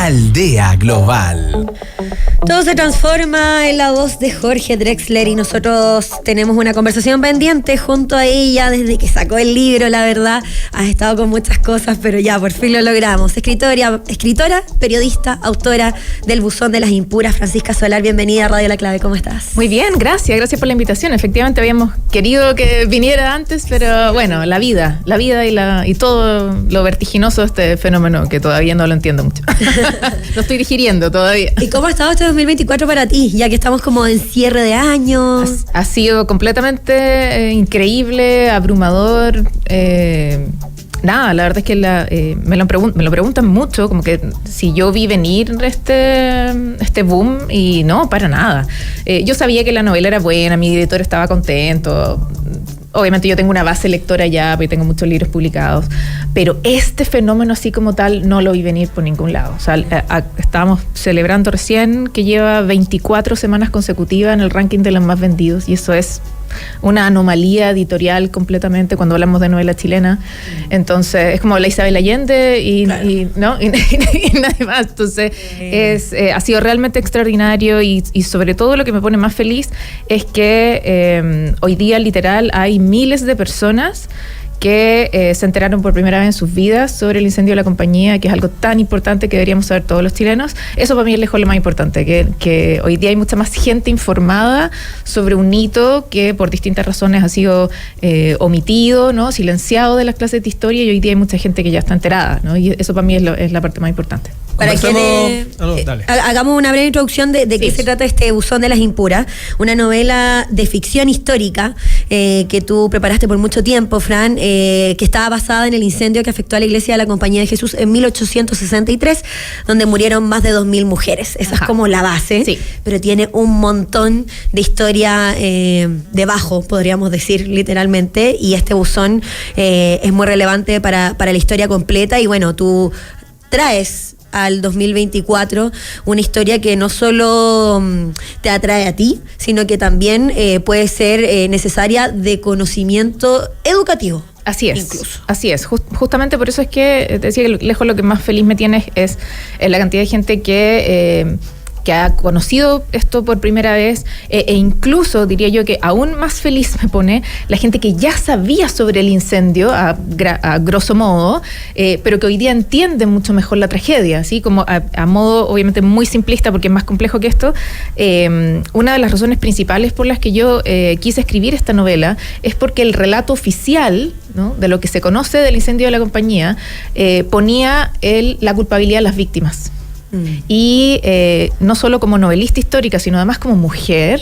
Aldea Global. Todo se transforma en la voz de Jorge Drexler y nosotros tenemos una conversación pendiente junto a ella desde que sacó el libro, la verdad. Has estado con muchas cosas, pero ya por fin lo logramos. Escritora, periodista, autora del Buzón de las Impuras, Francisca Solar, bienvenida a Radio La Clave, ¿cómo estás? Muy bien, gracias por la invitación. Efectivamente habíamos querido que viniera antes, pero bueno, la vida y todo lo vertiginoso de este fenómeno que todavía no lo entiendo mucho. Lo estoy digiriendo todavía. ¿Y cómo ha estado este 2024 para ti? Ya que estamos como en cierre de año. Ha sido completamente increíble, abrumador. Nada, la verdad es que me lo preguntan mucho, como que si yo vi venir este boom, y no, para nada. Yo sabía que la novela era buena, mi editor estaba contento. Obviamente yo tengo una base lectora ya, porque tengo muchos libros publicados, pero este fenómeno así como tal no lo vi venir por ningún lado. O sea, estábamos celebrando recién que lleva 24 semanas consecutivas en el ranking de los más vendidos, y eso es una anomalía editorial completamente cuando hablamos de novela chilena. Entonces es como la Isabel Allende y nadie más. Entonces ha sido realmente extraordinario, y sobre todo lo que me pone más feliz es que hoy día literal hay miles de personas que se enteraron por primera vez en sus vidas sobre el incendio de la compañía, que es algo tan importante que deberíamos saber todos los chilenos. Eso para mí es lejos lo más importante, que hoy día hay mucha más gente informada sobre un hito que por distintas razones ha sido omitido, ¿no? Silenciado de las clases de historia, y hoy día hay mucha gente que ya está enterada, ¿no? Y eso para mí es la parte más importante. Para que hagamos una breve introducción de qué se trata este Buzón de las Impuras, una novela de ficción histórica que tú preparaste por mucho tiempo, Fran, que estaba basada en el incendio que afectó a la iglesia de la Compañía de Jesús en 1863, donde murieron más de 2.000 mujeres. Esa es como la base, sí, pero tiene un montón de historia debajo, podríamos decir literalmente, y este buzón es muy relevante para la historia completa. Y bueno, tú traes al 2024 una historia que no solo te atrae a ti, sino que también puede ser necesaria de conocimiento educativo. Así es, incluso. Así es. Justamente por eso es que te decía que lejos lo que más feliz me tiene es la cantidad de gente que ha conocido esto por primera vez, e incluso diría yo que aún más feliz me pone la gente que ya sabía sobre el incendio a grosso modo, pero que hoy día entiende mucho mejor la tragedia, ¿sí? Como a modo obviamente muy simplista, porque es más complejo que esto. Una de las razones principales por las que yo quise escribir esta novela es porque el relato oficial, ¿no?, de lo que se conoce del incendio de la compañía ponía la culpabilidad a las víctimas. Y no solo como novelista histórica, sino además como mujer,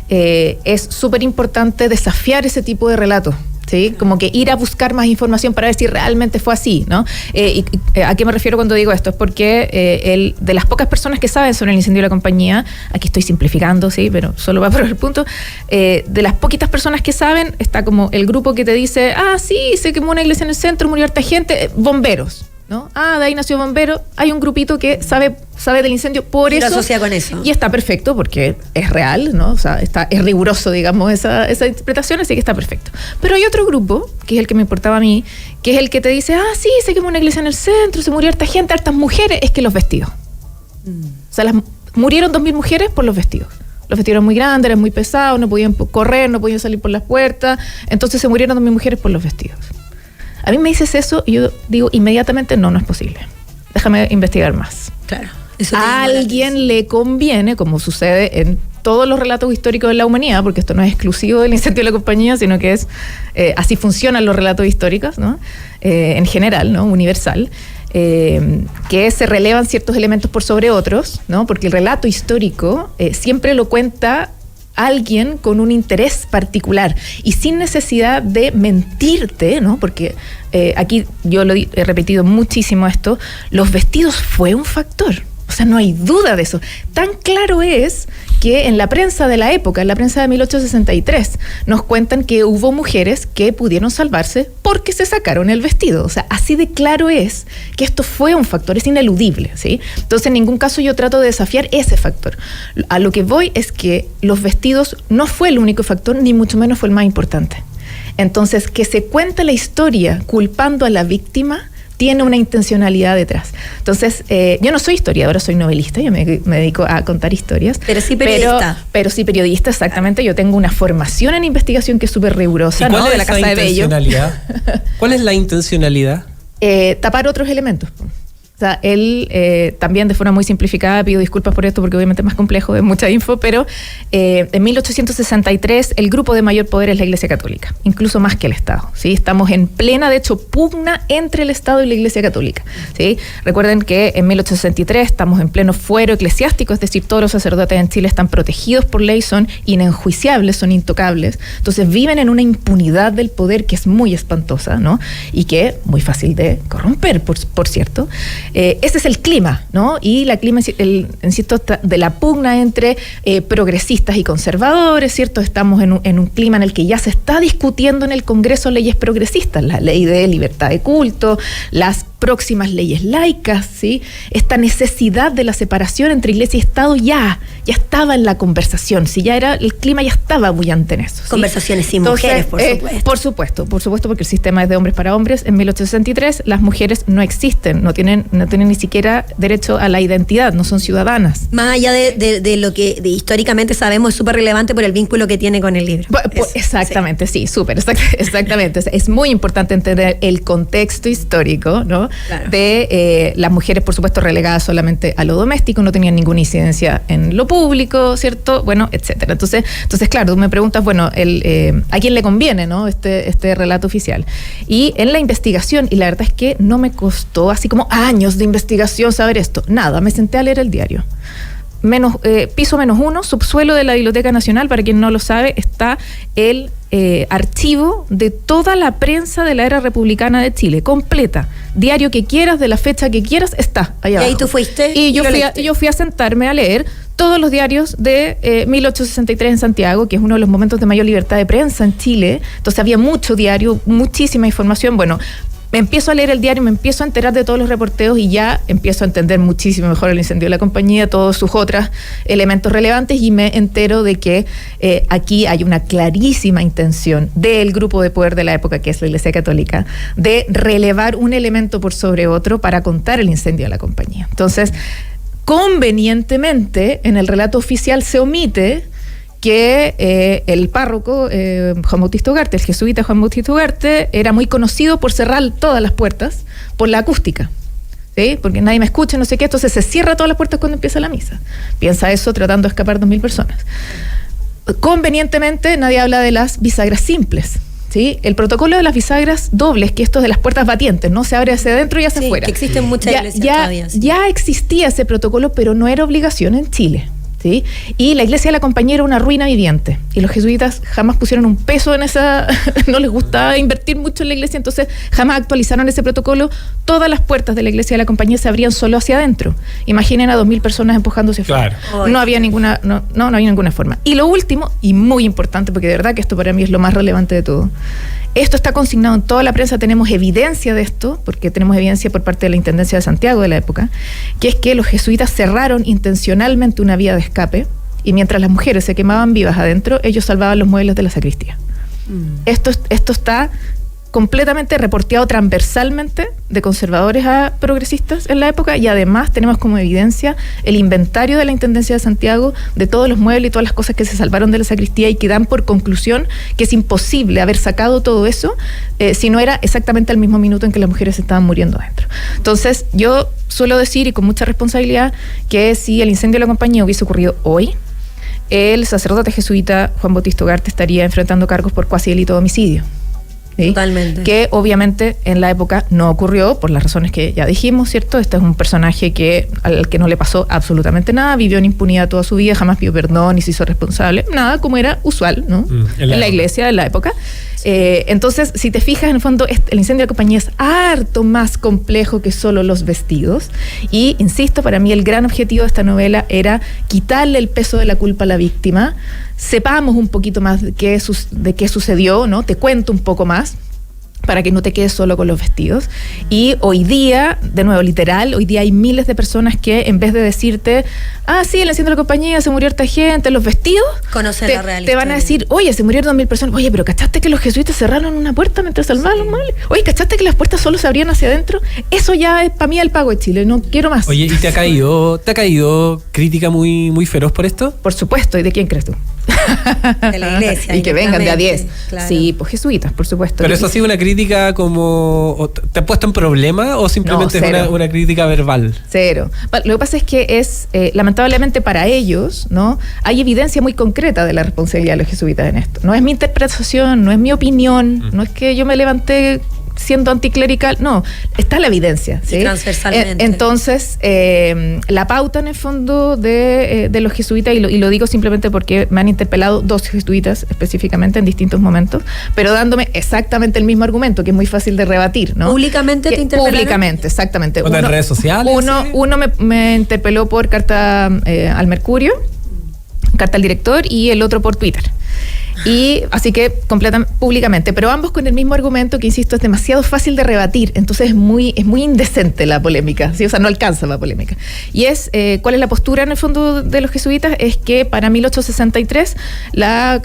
es súper importante desafiar ese tipo de relato, ¿sí? Como que ir a buscar más información para ver si realmente fue así, ¿no? ¿A qué me refiero cuando digo esto? Es porque de las pocas personas que saben sobre el incendio de la compañía, aquí estoy simplificando, sí, pero solo va por el punto, de las poquitas personas que saben, está como el grupo que te dice, sí, se quemó una iglesia en el centro, murió harta gente, bomberos, ¿no? De ahí nació bombero. Hay un grupito que sabe del incendio por eso. Lo asocia con eso. Y está perfecto porque es real, ¿no? O sea, es riguroso, digamos, esa interpretación, así que está perfecto. Pero hay otro grupo, que es el que me importaba a mí, que es el que te dice, sí, se quemó una iglesia en el centro, se murió harta gente, hartas mujeres, es que los vestidos. O sea, murieron 2.000 mujeres por los vestidos. Los vestidos eran muy grandes, eran muy pesados, no podían correr, no podían salir por las puertas, entonces se murieron 2.000 mujeres por los vestidos. A mí me dices eso y yo digo inmediatamente, no es posible. Déjame investigar más. Claro. A alguien le conviene, como sucede en todos los relatos históricos de la humanidad, porque esto no es exclusivo del incendio de la compañía, sino que así funcionan los relatos históricos, ¿no? En general, ¿no? Universal. Que se relevan ciertos elementos por sobre otros, ¿no? Porque el relato histórico siempre lo cuenta alguien con un interés particular y sin necesidad de mentirte, ¿no? Porque aquí yo he repetido muchísimo esto, los vestidos fue un factor. O sea, no hay duda de eso. Tan claro es que en la prensa de la época, en la prensa de 1863, nos cuentan que hubo mujeres que pudieron salvarse porque se sacaron el vestido. O sea, así de claro es que esto fue un factor, es ineludible, ¿sí? Entonces, en ningún caso yo trato de desafiar ese factor. A lo que voy es que los vestidos no fue el único factor, ni mucho menos fue el más importante. Entonces, que se cuente la historia culpando a la víctima tiene una intencionalidad detrás. Entonces, yo no soy historiadora, soy novelista, yo me dedico a contar historias. Pero sí periodista. Pero sí periodista, exactamente. Yo tengo una formación en investigación que es súper rigurosa, ¿no? De la Casa de Bello. ¿Cuál es la intencionalidad? Tapar otros elementos. O sea, él también de forma muy simplificada, pido disculpas por esto porque obviamente es más complejo, es mucha info, pero en 1863 el grupo de mayor poder es la Iglesia Católica, incluso más que el Estado, ¿sí? Estamos en plena, de hecho, pugna entre el Estado y la Iglesia Católica, ¿sí? Recuerden que en 1863 estamos en pleno fuero eclesiástico, es decir, todos los sacerdotes en Chile están protegidos por ley, son inenjuiciables, son intocables, entonces viven en una impunidad del poder que es muy espantosa, ¿no? Y que muy fácil de corromper, por cierto. Ese es el clima, ¿no? Y la clima, insisto, de la pugna entre progresistas y conservadores, ¿cierto? Estamos en un clima en el que ya se está discutiendo en el Congreso leyes progresistas, la ley de libertad de culto, las próximas leyes laicas, ¿sí? Esta necesidad de la separación entre iglesia y Estado ya estaba en la conversación, ¿sí? El clima ya estaba bullante en eso, ¿sí? Conversaciones sin mujeres, por supuesto. Por supuesto, porque el sistema es de hombres para hombres. En 1863 las mujeres no existen, no tienen ni siquiera derecho a la identidad, no son ciudadanas. Más allá de lo que históricamente sabemos es súper relevante por el vínculo que tiene con el libro. Exactamente, sí, súper, exactamente. Es muy importante entender el contexto histórico, ¿no? Claro. De las mujeres, por supuesto, relegadas solamente a lo doméstico, no tenían ninguna incidencia en lo público, ¿cierto? Bueno, etcétera. Entonces claro, tú me preguntas, bueno, ¿a quién le conviene, no? Este relato oficial. Y en la investigación, y la verdad es que no me costó así como años de investigación saber esto. Nada, me senté a leer el diario. Piso -1, subsuelo de la Biblioteca Nacional, para quien no lo sabe, está el archivo de toda la prensa de la era republicana de Chile, completa. Diario que quieras, de la fecha que quieras, está allá abajo. Y ahí tú fuiste. Y yo fui a sentarme a leer todos los diarios de 1863 en Santiago, que es uno de los momentos de mayor libertad de prensa en Chile. Entonces había mucho diario, muchísima información. Bueno, me empiezo a leer el diario, me empiezo a enterar de todos los reporteos y ya empiezo a entender muchísimo mejor el incendio de la compañía, todos sus otros elementos relevantes, y me entero de que aquí hay una clarísima intención del grupo de poder de la época, que es la Iglesia Católica, de relevar un elemento por sobre otro para contar el incendio de la compañía. Entonces, convenientemente, en el relato oficial se omite que el párroco Juan Bautista Ugarte, el jesuita Juan Bautista Ugarte, era muy conocido por cerrar todas las puertas por la acústica, ¿sí? Porque nadie me escucha, no sé qué, entonces se cierra todas las puertas cuando empieza la misa. Piensa eso tratando de escapar 2.000 personas. Convenientemente nadie habla de las bisagras simples, ¿sí? El protocolo de las bisagras dobles, que esto es de las puertas batientes, ¿no? Se abre hacia adentro y hacia afuera. Que existen muchas iglesias todavía. Sí. Ya existía ese protocolo, pero no era obligación en Chile, ¿sí? Y la Iglesia de la Compañía era una ruina viviente, y los jesuitas jamás pusieron un peso en esa, no les gustaba invertir mucho en la iglesia, entonces jamás actualizaron ese protocolo. Todas las puertas de la Iglesia de la Compañía se abrían solo hacia adentro. Imaginen a 2.000 personas empujándose afuera. Claro. No había ninguna forma. Y lo último, y muy importante, porque de verdad que esto para mí es lo más relevante de todo, esto está consignado en toda la prensa, tenemos evidencia de esto, porque tenemos evidencia por parte de la Intendencia de Santiago de la época, que es que los jesuitas cerraron intencionalmente una vía de escape, y mientras las mujeres se quemaban vivas adentro, ellos salvaban los muebles de la sacristía. Esto está completamente reporteado transversalmente de conservadores a progresistas en la época, y además tenemos como evidencia el inventario de la Intendencia de Santiago de todos los muebles y todas las cosas que se salvaron de la sacristía, y que dan por conclusión que es imposible haber sacado todo eso si no era exactamente al mismo minuto en que las mujeres estaban muriendo adentro. Entonces yo suelo decir, y con mucha responsabilidad, que si el incendio de la compañía hubiese ocurrido hoy, el sacerdote jesuita Juan Bautista Ugarte estaría enfrentando cargos por cuasi delito de homicidio. ¿Sí? Totalmente. Que obviamente en la época no ocurrió por las razones que ya dijimos, ¿cierto? Este es un personaje al que no le pasó absolutamente nada, vivió en impunidad toda su vida, jamás pidió perdón ni se hizo responsable, nada, como era usual, ¿no? En la iglesia de la época. Entonces, si te fijas, en el fondo, el incendio de la compañía es harto más complejo que solo los vestidos, y insisto, para mí el gran objetivo de esta novela era quitarle el peso de la culpa a la víctima. Sepamos un poquito más de qué sucedió, ¿no? Te cuento un poco más. para que no te quedes solo con los vestidos. Y hoy día, de nuevo, literal, hoy día hay miles de personas que en vez de decirte, sí, el enciendo de la compañía, se murió harta gente, los vestidos, conocen la realidad. Te van a decir, oye, se murieron 2.000 personas, oye, pero ¿cachaste que los jesuitas cerraron una puerta mientras salvaban los males? Oye, ¿cachaste que las puertas solo se abrían hacia adentro? Eso ya es para mí el pago de Chile, no quiero más. Oye, ¿y te ha caído crítica muy, muy feroz por esto? Por supuesto, ¿y de quién crees tú? De la iglesia. Y que vengan de a 10. Claro. Sí, pues jesuitas, por supuesto. ¿Pero eso ha sido una crítica como... ¿Te ha puesto en problema o simplemente No, es una crítica verbal? Cero. Lo que pasa es que lamentablemente para ellos, ¿no? Hay evidencia muy concreta de la responsabilidad de los jesuitas en esto. No es mi interpretación, no es mi opinión, no es que yo me levanté siendo anticlerical, no, está la evidencia, ¿sí? Transversalmente. Entonces, la pauta en el fondo de los jesuitas, y lo digo simplemente porque me han interpelado 2 jesuitas específicamente en distintos momentos, pero dándome exactamente el mismo argumento, que es muy fácil de rebatir, ¿no? ¿Públicamente te interpelaron? Públicamente, exactamente. ¿O en redes sociales? Uno me interpeló por carta al Mercurio, carta al director, y el otro por Twitter. Y así que públicamente, pero ambos con el mismo argumento que, insisto, es demasiado fácil de rebatir, entonces es muy indecente la polémica, ¿sí? O sea, no alcanza la polémica. Y ¿cuál es la postura en el fondo de los jesuitas? Es que para 1863 la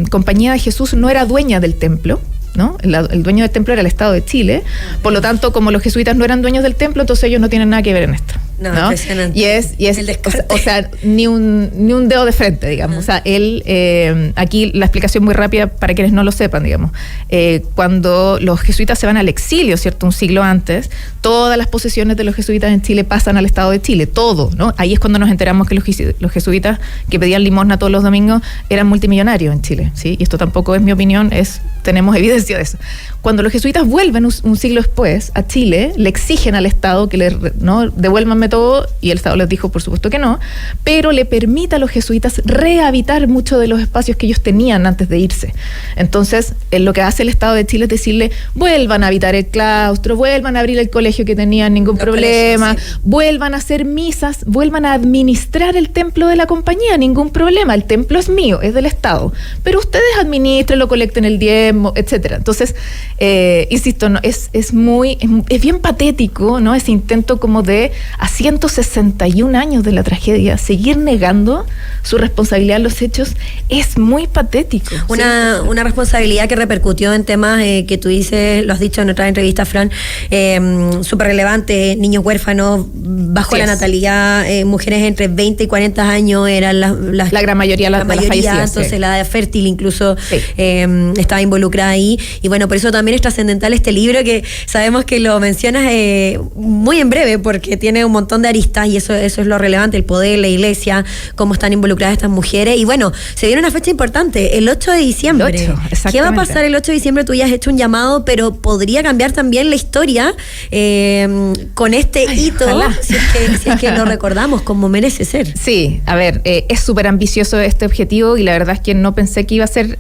Compañía de Jesús no era dueña del templo, ¿no? El dueño del templo era el Estado de Chile, por lo tanto, como los jesuitas no eran dueños del templo, entonces ellos no tienen nada que ver en esto. No, Y es el descarte. o sea, ni un dedo de frente, digamos. O sea, aquí la explicación muy rápida para quienes no lo sepan, digamos. Cuando los jesuitas se van al exilio, ¿cierto? Un siglo antes, todas las posesiones de los jesuitas en Chile pasan al Estado de Chile, todo, ¿no? Ahí es cuando nos enteramos que los jesuitas que pedían limosna todos los domingos eran multimillonarios en Chile, ¿sí? Y esto tampoco es mi opinión, tenemos evidencia de eso. Cuando los jesuitas vuelven un siglo después a Chile, le exigen al Estado que devuélvanme todo, y el Estado les dijo, por supuesto que no, pero le permite a los jesuitas rehabitar muchos de los espacios que ellos tenían antes de irse. Entonces, lo que hace el Estado de Chile es decirle, vuelvan a habitar el claustro, vuelvan a abrir el colegio que tenían ningún problema, sí. Vuelvan a hacer misas, vuelvan a administrar el templo de la compañía, ningún problema, el templo es mío, es del Estado, pero ustedes administrenlo, colecten el diezmo, etcétera. Entonces, insisto, ¿no? es bien patético, ¿no? Ese intento como de, a 161 años de la tragedia, seguir negando su responsabilidad en los hechos es muy patético. Una responsabilidad que repercutió en temas que tú dices, lo has dicho en otra entrevista, Fran, súper relevante, niños huérfanos, bajo la natalidad, mujeres entre 20 y 40 años eran la gran mayoría de las fallecidas. Entonces la edad fértil incluso estaba involucrada ahí. Y bueno, por eso también es trascendental este libro, que sabemos que lo mencionas muy en breve, porque tiene un montón de aristas, y eso es lo relevante, el poder, la iglesia, cómo están involucradas estas mujeres. Y bueno, se viene una fecha importante, el 8 de diciembre. ¿Qué va a pasar el 8 de diciembre? Tú ya has hecho un llamado, pero podría cambiar también la historia con este hito, si es que lo recordamos como merece ser. Sí, a ver, es súper ambicioso este objetivo, y la verdad es que no pensé que iba a ser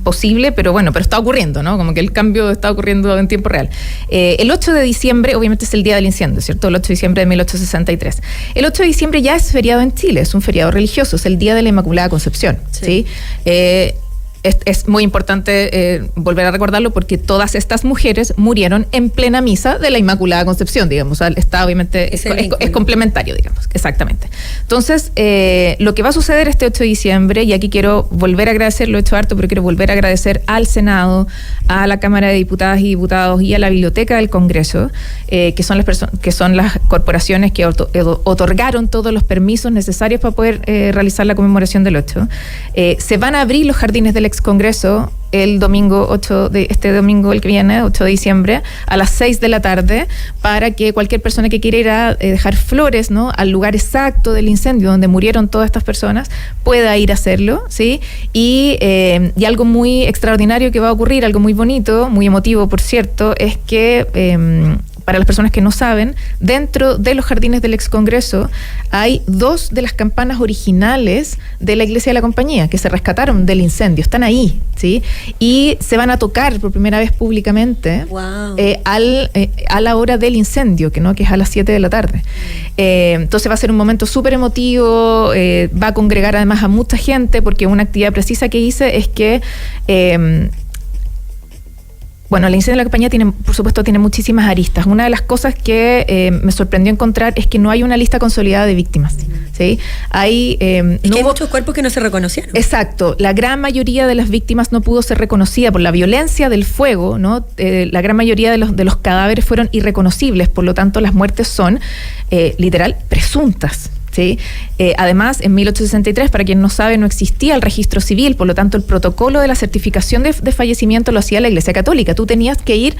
posible, pero está ocurriendo, ¿no? Como que el cambio está ocurriendo en tiempo real. El 8 de diciembre, obviamente, es el día del incendio, ¿cierto? El 8 de diciembre de 1863. El 8 de diciembre ya es feriado en Chile, es un feriado religioso, es el día de la Inmaculada Concepción, ¿sí? Es muy importante volver a recordarlo, porque todas estas mujeres murieron en plena misa de la Inmaculada Concepción, digamos. O sea, está obviamente es complementario, digamos, exactamente. Entonces, lo que va a suceder este 8 de diciembre, y aquí quiero volver a agradecer, lo he hecho harto, pero quiero volver a agradecer al Senado, a la Cámara de Diputadas y Diputados y a la Biblioteca del Congreso, que son las corporaciones que otorgaron todos los permisos necesarios para poder realizar la conmemoración del 8. Se van a abrir los jardines del Congreso el domingo el que viene, 8 de diciembre, a las 6 de la tarde, para que cualquier persona que quiera ir a dejar flores, ¿no?, al lugar exacto del incendio donde murieron todas estas personas, pueda ir a hacerlo, ¿sí? Y algo muy extraordinario que va a ocurrir, algo muy bonito, muy emotivo, por cierto, es que para las personas que no saben, dentro de los jardines del Excongreso hay 2 de las campanas originales de la Iglesia de la Compañía que se rescataron del incendio, están ahí, ¿sí? Y se van a tocar por primera vez públicamente a la hora del incendio, que es a las 7 de la tarde. Entonces va a ser un momento súper emotivo, va a congregar además a mucha gente, porque una actividad precisa que hice es que Bueno, el incendio de la compañía por supuesto, tiene muchísimas aristas. Una de las cosas que me sorprendió encontrar es que no hay una lista consolidada de víctimas. ¿Sí? Hay muchos cuerpos que no se reconocieron. Exacto. La gran mayoría de las víctimas no pudo ser reconocida por la violencia del fuego, ¿no? La gran mayoría de los cadáveres fueron irreconocibles, por lo tanto las muertes son literal presuntas. ¿Sí? Además, en 1863, para quien no sabe, no existía el registro civil, por lo tanto el protocolo de la certificación de fallecimiento lo hacía la Iglesia Católica. Tú tenías que ir,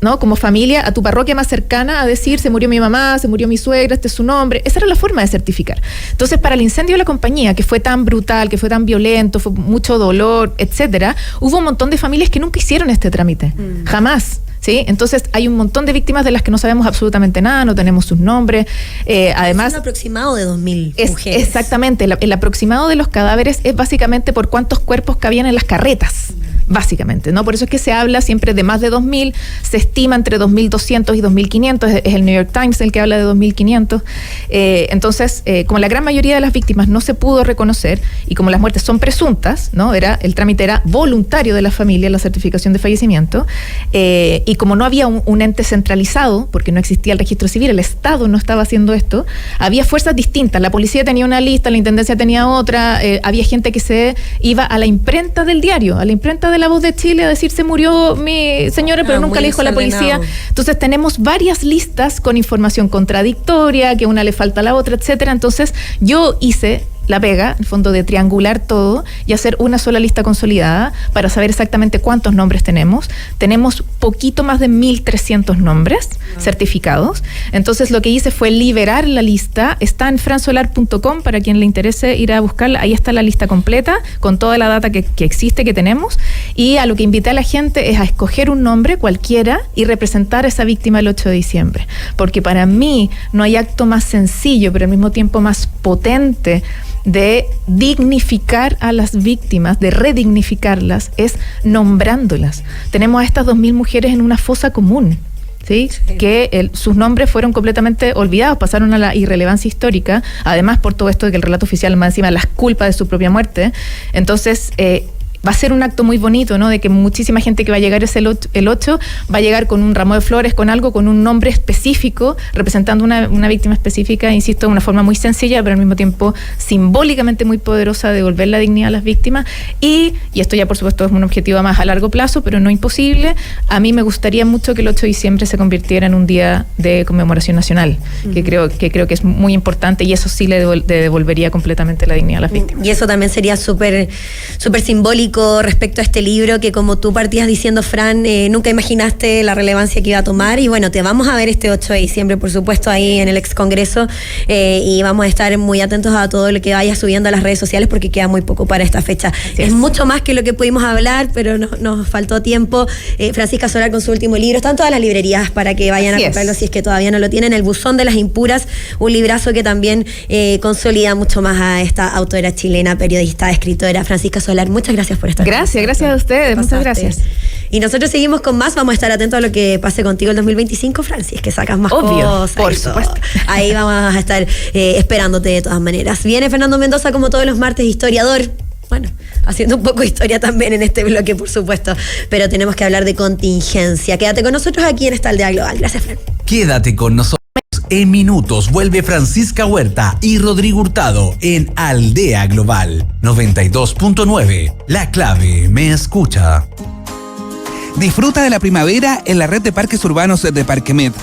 ¿no?, como familia a tu parroquia más cercana a decir: se murió mi mamá, se murió mi suegra, este es su nombre. Esa era la forma de certificar. Entonces, para el incendio de la compañía, que fue tan brutal, que fue tan violento, fue mucho dolor, etcétera, hubo un montón de familias que nunca hicieron este trámite. Jamás. ¿Sí? Entonces hay un montón de víctimas de las que no sabemos absolutamente nada, no tenemos sus nombres. Además, es un aproximado de 2.000 mujeres. Exactamente, el aproximado de los cadáveres es básicamente por cuántos cuerpos cabían en las carretas. Básicamente, ¿no? Por eso es que se habla siempre de más de 2.000, se estima entre 2.200 y 2.500, es el New York Times el que habla de 2.500. Entonces, como la gran mayoría de las víctimas no se pudo reconocer y como las muertes son presuntas, ¿no? El trámite era voluntario de la familia, la certificación de fallecimiento, y como no había un ente centralizado, porque no existía el registro civil, el Estado no estaba haciendo esto, había fuerzas distintas, la policía tenía una lista, la intendencia tenía otra, había gente que se iba a la imprenta del diario, a la imprenta de La Voz de Chile a decir: se murió mi señora, pero nunca le dijo a la policía. Entonces tenemos varias listas con información contradictoria, que una le falta a la otra, etcétera. Entonces yo hice la pega, en el fondo, de triangular todo y hacer una sola lista consolidada para saber exactamente cuántos nombres tenemos. Tenemos poquito más de 1.300 nombres certificados. Entonces lo que hice fue liberar la lista. Está en fransolar.com para quien le interese ir a buscarla. Ahí está la lista completa con toda la data que existe, que tenemos. Y a lo que invité a la gente es a escoger un nombre cualquiera y representar a esa víctima el 8 de diciembre. Porque para mí no hay acto más sencillo, pero al mismo tiempo más potente de dignificar a las víctimas, de redignificarlas, es nombrándolas. Tenemos a estas 2.000 mujeres en una fosa común, ¿sí? Que sus nombres fueron completamente olvidados, pasaron a la irrelevancia histórica, además por todo esto de que el relato oficial más encima las culpa de su propia muerte. Entonces, va a ser un acto muy bonito, ¿no? De que muchísima gente que va a llegar el 8 va a llegar con un ramo de flores, con algo, con un nombre específico, representando una víctima específica, insisto, de una forma muy sencilla, pero al mismo tiempo simbólicamente muy poderosa, de devolver la dignidad a las víctimas. Y esto ya por supuesto es un objetivo más a largo plazo, pero no imposible. A mí me gustaría mucho que el 8 de diciembre se convirtiera en un día de conmemoración nacional, que creo que es muy importante, y eso sí le devolvería completamente la dignidad a las víctimas. Y eso también sería súper simbólico respecto a este libro, que como tú partías diciendo, Fran, nunca imaginaste la relevancia que iba a tomar. Y bueno, te vamos a ver este 8 de diciembre, por supuesto, ahí en el ex Congreso, y vamos a estar muy atentos a todo lo que vaya subiendo a las redes sociales, porque queda muy poco para esta fecha. Es mucho más que lo que pudimos hablar, pero nos faltó tiempo. Francisca Solar con su último libro, está en todas las librerías para que vayan a comprarlo si es que todavía no lo tienen. El Buzón de las Impuras, un librazo que también consolida mucho más a esta autora chilena, periodista, escritora, Francisca Solar. Muchas gracias por estar. Gracias a ustedes, muchas gracias. Y nosotros seguimos con más, vamos a estar atentos a lo que pase contigo el 2025, Francis, que sacas más cosas. Por supuesto. Ahí vamos a estar esperándote de todas maneras. Viene Fernando Mendoza como todos los martes, historiador. Bueno, haciendo un poco de historia también en este bloque, por supuesto, pero tenemos que hablar de contingencia. Quédate con nosotros aquí en esta Aldea Global. Gracias, Fran. Quédate con nosotros. En minutos vuelve Francisca Huerta y Rodrigo Hurtado en Aldea Global 92.9. La clave me escucha. Disfruta de la primavera en la red de parques urbanos de Parquemed.